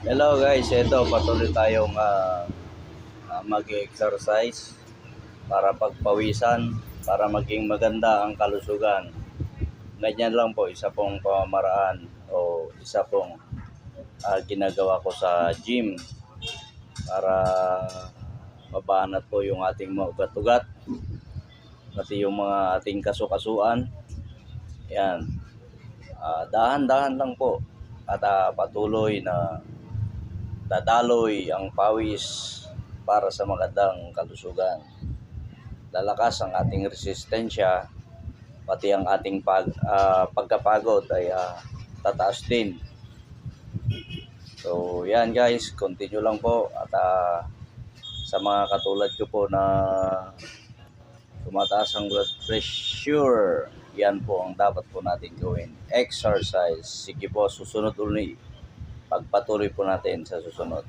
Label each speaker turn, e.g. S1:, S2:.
S1: Hello guys, ito patuloy tayong mag-exercise para pagpawisan, para maging maganda ang kalusugan. Ganyan lang po, isa pong pamamaraan o isa pong ginagawa ko sa gym para mabanat po yung ating mga ugat-ugat, pati yung mga ating kasukasuan. Yan, dahan-dahan lang po at patuloy na dadaloy ang pawis para sa magandang kalusugan. Lalakas ang ating resistensya, pati ang ating pagkapagod ay tataas din. So yan guys, continue lang po at sa mga katulad ko po na tumataas ang blood pressure, yan po ang dapat po natin gawin. Exercise. Sige po, susunod ulit. Pagpatuloy po natin sa susunod.